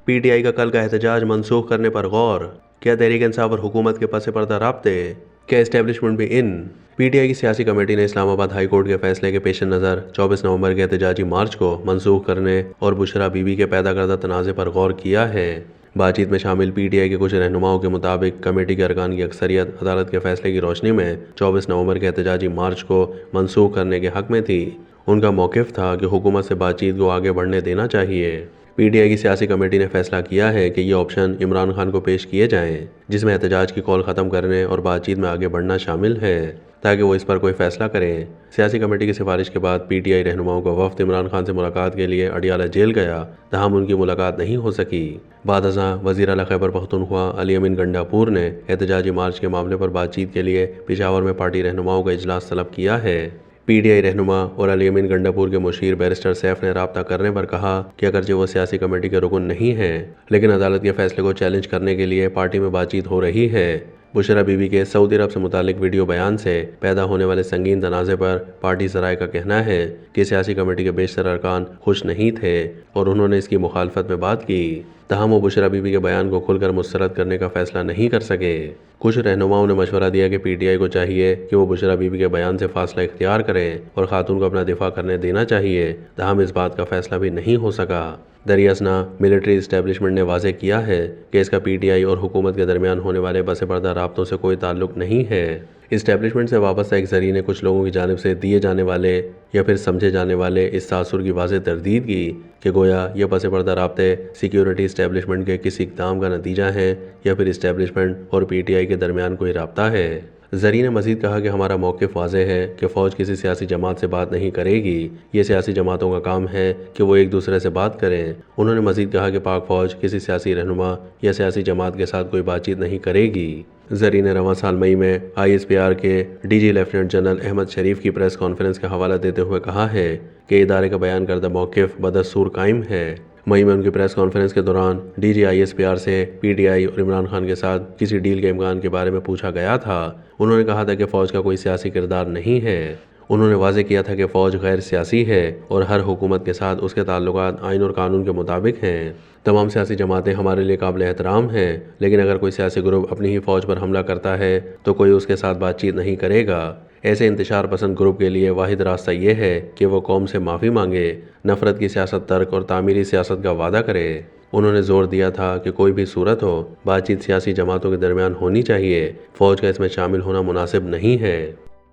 P T I کا کل کا احتجاج منسوخ کرنے پر غور۔ کیا تحریک انصاف اور حکومت کے پس پردہ رابطے؟ کیا اسٹیبلشمنٹ بھی ان؟ پی ٹی آئی کی سیاسی کمیٹی نے اسلام آباد ہائی کورٹ کے فیصلے کے پیش نظر 24 نومبر کے احتجاجی مارچ کو منسوخ کرنے اور بشرا بی بی کے پیدا کردہ تنازع پر غور کیا ہے۔ بات چیت میں شامل پی ٹی آئی کے کچھ رہنماؤں کے مطابق کمیٹی کے ارکان کی اکثریت عدالت کے فیصلے کی روشنی میں 24 نومبر کے احتجاجی مارچ کو منسوخ کرنے کے حق میں تھی۔ ان کا موقف تھا کہ حکومت سے بات چیت کو آگے بڑھنے دینا چاہیے۔ پی ٹی آئی کی سیاسی کمیٹی نے فیصلہ کیا ہے کہ یہ آپشن عمران خان کو پیش کیے جائیں، جس میں احتجاج کی کال ختم کرنے اور بات چیت میں آگے بڑھنا شامل ہے، تاکہ وہ اس پر کوئی فیصلہ کریں۔ سیاسی کمیٹی کی سفارش کے بعد پی ٹی آئی رہنماؤں کا وفد عمران خان سے ملاقات کے لیے اڈیالہ جیل گیا، تاہم ان کی ملاقات نہیں ہو سکی۔ بعد ازاں وزیر اعلیٰ خیبر پختونخوا علی امین گنڈاپور نے احتجاجی مارچ کے معاملے پر بات چیت کے لیے پشاور میں پارٹی رہنماؤں کا اجلاس طلب کیا ہے۔ پی ٹی آئی رہنما اور علی امین گنڈاپور کے مشیر بیرسٹر سیف نے رابطہ کرنے پر کہا کہ اگرچہ وہ سیاسی کمیٹی کے رکن نہیں ہیں، لیکن عدالت کے فیصلے کو چیلنج کرنے کے لیے پارٹی میں بات چیت ہو رہی ہے۔ بشرا بی بی کے سعودی عرب سے متعلق ویڈیو بیان سے پیدا ہونے والے سنگین تنازع پر پارٹی ذرائع کا کہنا ہے کہ سیاسی کمیٹی کے بیشتر ارکان خوش نہیں تھے اور انہوں نے اس کی مخالفت میں بات کی، تاہم وہ بشرا بی بی کے بیان کو کھل کر مسترد کرنے کا فیصلہ نہیں کر سکے۔ کچھ رہنماؤں نے مشورہ دیا کہ پی ٹی آئی کو چاہیے کہ وہ بشرا بی بی کے بیان سے فاصلہ اختیار کریں اور خاتون کو اپنا دفاع کرنے دینا چاہیے، تاہم اس بات کا فیصلہ بھی نہیں ہو سکا۔ دریاسنا ملٹری اسٹیبلشمنٹ نے واضح کیا ہے کہ اس کا پی ٹی آئی اور حکومت کے درمیان ہونے والے پس پردہ رابطوں سے کوئی تعلق نہیں ہے۔ اسٹیبلشمنٹ سے وابستہ ایک ذریعے نے کچھ لوگوں کی جانب سے دیے جانے والے یا پھر سمجھے جانے والے اس تاثر کی واضح تردید کی کہ گویا یہ پس پردہ رابطے سیکیورٹی اسٹیبلشمنٹ کے کسی اقدام کا نتیجہ ہیں یا پھر اسٹیبلشمنٹ اور پی ٹی آئی کے درمیان کوئی رابطہ ہے۔ ذریعے نے مزید کہا کہ ہمارا موقف واضح ہے کہ فوج کسی سیاسی جماعت سے بات نہیں کرے گی، یہ سیاسی جماعتوں کا کام ہے کہ وہ ایک دوسرے سے بات کریں۔ انہوں نے مزید کہا کہ پاک فوج کسی سیاسی رہنما یا سیاسی جماعت کے ساتھ کوئی بات چیت نہیں کرے گی۔ ذریعے نے رواں سال مئی میں آئی ایس پی آر کے D G lieutenant general Ahmed Sharif کی پریس کانفرنس کا حوالہ دیتے ہوئے کہا ہے کہ ادارے کا بیان کردہ موقف بدستور قائم ہے۔ مئی میں ان کی پریس کانفرنس کے دوران D G I S P R سے پی ٹی آئی اور عمران خان کے ساتھ کسی ڈیل کے امکان کے بارے میں پوچھا گیا تھا۔ انہوں نے کہا تھا کہ فوج کا کوئی سیاسی کردار نہیں ہے۔ انہوں نے واضح کیا تھا کہ فوج غیر سیاسی ہے اور ہر حکومت کے ساتھ اس کے تعلقات آئین اور قانون کے مطابق ہیں۔ تمام سیاسی جماعتیں ہمارے لیے قابل احترام ہیں، لیکن اگر کوئی سیاسی گروپ اپنی ہی فوج پر حملہ کرتا ہے تو کوئی اس کے ساتھ بات چیت نہیں کرے گا۔ ایسے انتشار پسند گروپ کے لیے واحد راستہ یہ ہے کہ وہ قوم سے معافی مانگے، نفرت کی سیاست ترک اور تعمیری سیاست کا وعدہ کرے۔ انہوں نے زور دیا تھا کہ کوئی بھی صورت ہو، بات چیت سیاسی جماعتوں کے درمیان ہونی چاہیے، فوج کا اس میں شامل ہونا مناسب نہیں ہے۔